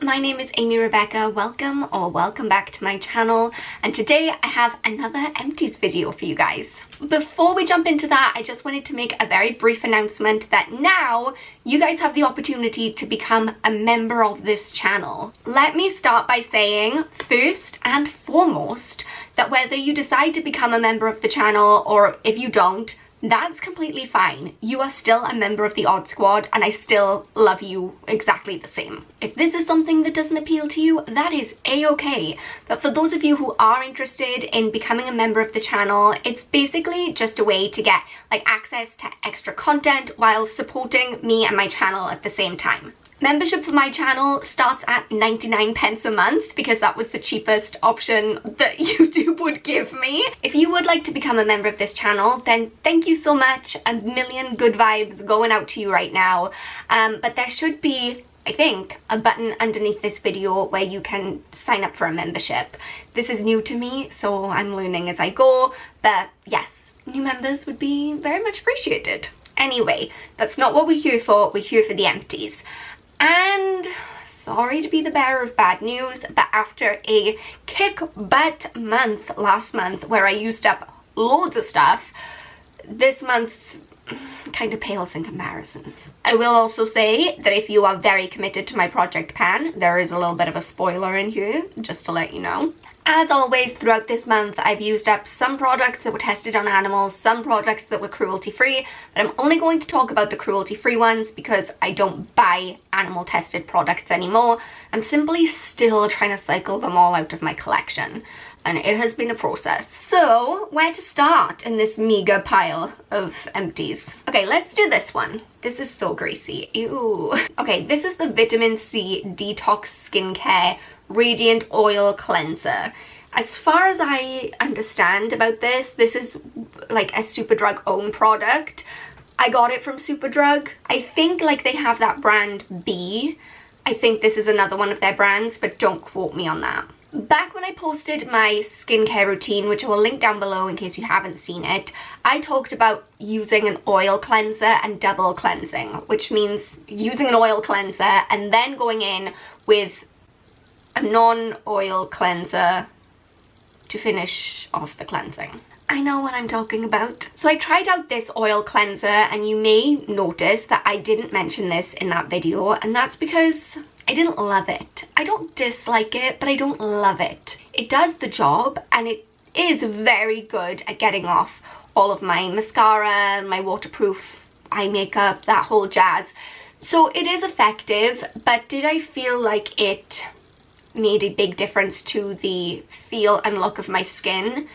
my name is Amy Rebecca. Welcome or welcome back to my channel, and today I have another empties video for you guys. Before we jump into that, I just wanted to make a very brief announcement that now you guys have the opportunity to become a member of this channel. Let me start by saying, first and foremost, that whether you decide to become a member of the channel or if you don't, that's completely fine. You are still a member of the Odd Squad and I still love you exactly the same. If this is something that doesn't appeal to you, that is a-okay. But for those of you who are interested in becoming a member of the channel, it's basically just a way to get access to extra content while supporting me and my channel at the same time. Membership for my channel starts at 99 pence a month because that was the cheapest option that YouTube would give me. If you would like to become a member of this channel, then thank you so much. A million good vibes going out to you right now. But there should be, I think, a button underneath this video where you can sign up for a membership. This is new to me, so I'm learning as I go. But yes, new members would be very much appreciated. Anyway, that's not what we're here for. We're here for the empties. And sorry to be the bearer of bad news, but after a kick butt month last month where I used up loads of stuff, this month kind of pales in comparison. I will also say that if you are very committed to my project pan, there is a little bit of a spoiler in here, just to let you know. As always, throughout this month, I've used up some products that were tested on animals, some products that were cruelty-free, but I'm only going to talk about the cruelty-free ones because I don't buy animal-tested products anymore. I'm simply still trying to cycle them all out of my collection, and it has been a process. So, where to start in this meager pile of empties? Okay, let's do this one. This is so greasy. Ew. Okay, this is the Vitamin C Detox Skincare Radiant Oil Cleanser. As far as I understand about this is like a Superdrug own product. I got it from Superdrug. I think they have that brand B. I think this is another one of their brands, but don't quote me on that. Back when I posted my skincare routine, which I will link down below in case you haven't seen it, I talked about using an oil cleanser and double cleansing, which means using an oil cleanser and then going in with a non-oil cleanser to finish off the cleansing. I know what I'm talking about. So I tried out this oil cleanser, and you may notice that I didn't mention this in that video, and that's because I didn't love it. I don't dislike it, but I don't love it. It does the job, and it is very good at getting off all of my mascara, my waterproof eye makeup, that whole jazz. So it is effective, but did I feel like it made a big difference to the feel and look of my skin?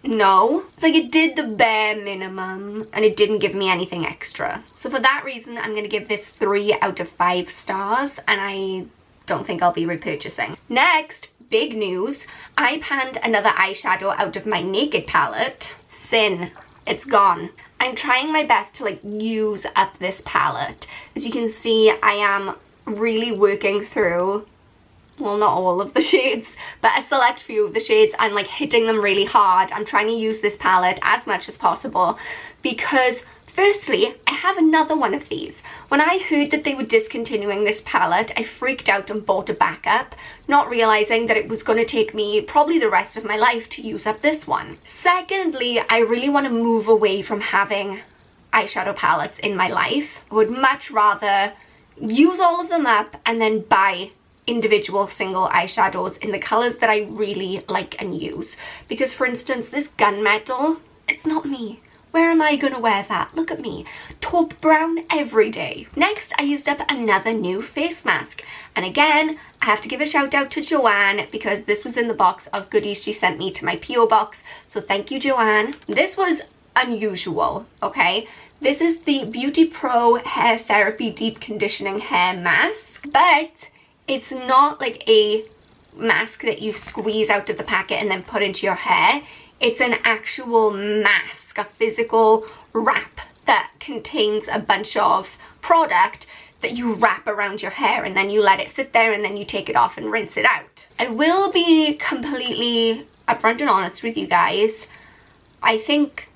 No. It's like it did the bare minimum and it didn't give me anything extra. So for that reason, I'm going to give this 3 out of 5 stars, and I don't think I'll be repurchasing. Next, big news. I panned another eyeshadow out of my Naked palette. Sin. It's gone. I'm trying my best to use up this palette. As you can see, I am really working through, well, not all of the shades, but a select few of the shades. I'm hitting them really hard. I'm trying to use this palette as much as possible because firstly, I have another one of these. When I heard that they were discontinuing this palette, I freaked out and bought a backup, not realizing that it was going to take me probably the rest of my life to use up this one. Secondly, I really want to move away from having eyeshadow palettes in my life. I would much rather use all of them up and then buy individual single eyeshadows in the colors that I really like and use. Because for instance, this gunmetal, it's not me. Where am I gonna wear that? Look at me. Taupe brown every day. Next, I used up another new face mask. And again, I have to give a shout out to Joanne because this was in the box of goodies she sent me to my PO box. So thank you, Joanne. This was unusual, okay? This is the Beauty Pro Hair Therapy Deep Conditioning Hair Mask, but it's not like a mask that you squeeze out of the packet and then put into your hair. It's an actual mask, a physical wrap that contains a bunch of product that you wrap around your hair and then you let it sit there and then you take it off and rinse it out. I will be completely upfront and honest with you guys. I think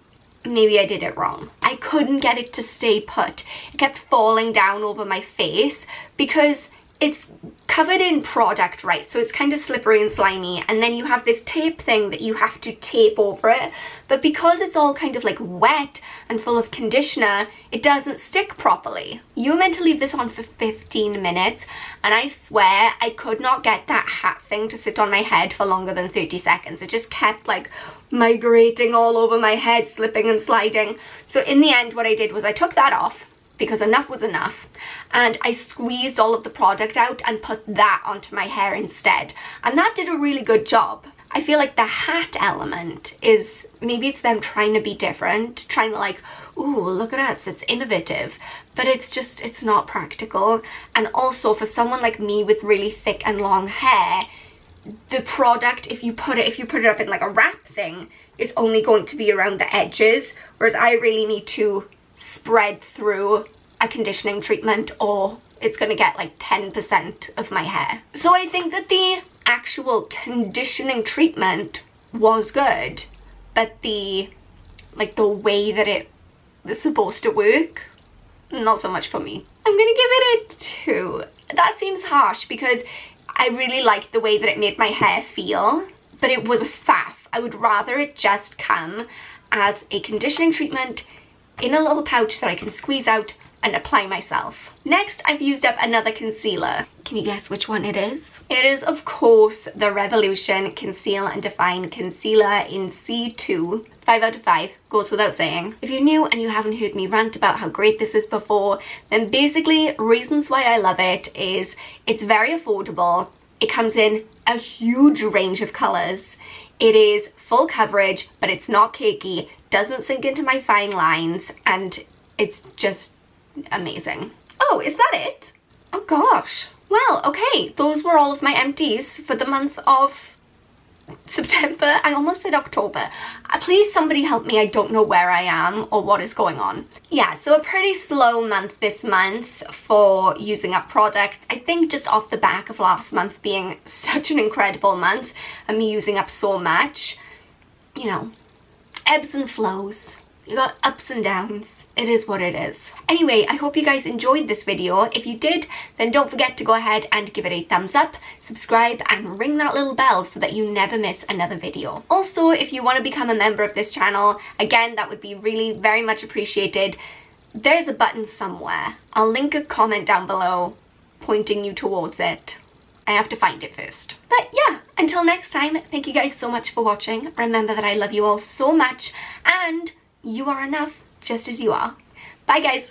maybe I did it wrong. I couldn't get it to stay put. It kept falling down over my face because it's covered in product, right? So it's kind of slippery and slimy, and then you have this tape thing that you have to tape over it. But because it's all kind of like wet and full of conditioner, it doesn't stick properly. You were meant to leave this on for 15 minutes, and I swear I could not get that hat thing to sit on my head for longer than 30 seconds. It just kept like migrating all over my head, slipping and sliding. So in the end, what I did was I took that off, because enough was enough, and I squeezed all of the product out and put that onto my hair instead, and that did a really good job. I feel like the hat element is, maybe it's them trying to be different, trying to like, ooh, look at us, it's innovative, but it's just, it's not practical. And also for someone like me with really thick and long hair, the product, if you put it up in like a wrap thing, is only going to be around the edges, whereas I really need to spread through a conditioning treatment, or it's going to get like 10% of my hair. So I think that the actual conditioning treatment was good, but the way that it was supposed to work, not so much for me. I'm gonna give it a 2. That seems harsh because I really liked the way that it made my hair feel, but it was a faff. I would rather it just come as a conditioning treatment in a little pouch that I can squeeze out and apply myself. Next, I've used up another concealer. Can you guess which one it is? It is, of course, the Revolution Conceal and Define Concealer in C2. 5 out of 5, goes without saying. If you're new and you haven't heard me rant about how great this is before, then basically reasons why I love it is it's very affordable. It comes in a huge range of colours. It is full coverage, but it's not cakey, doesn't sink into my fine lines, and it's just amazing. Oh, is that it? Oh gosh. Well, okay, those were all of my empties for the month of September. I almost said October. Please somebody help me, I don't know where I am or what is going on. Yeah, so a pretty slow month this month for using up products. I think just off the back of last month being such an incredible month and me using up so much, you know, ebbs and flows. You got ups and downs. It is what it is. Anyway, I hope you guys enjoyed this video. If you did, then don't forget to go ahead and give it a thumbs up, subscribe, and ring that little bell so that you never miss another video. Also, if you want to become a member of this channel, again, that would be really very much appreciated. There's a button somewhere. I'll link a comment down below pointing you towards it. I have to find it first. But yeah, until next time, thank you guys so much for watching. Remember that I love you all so much, and you are enough just as you are. Bye guys.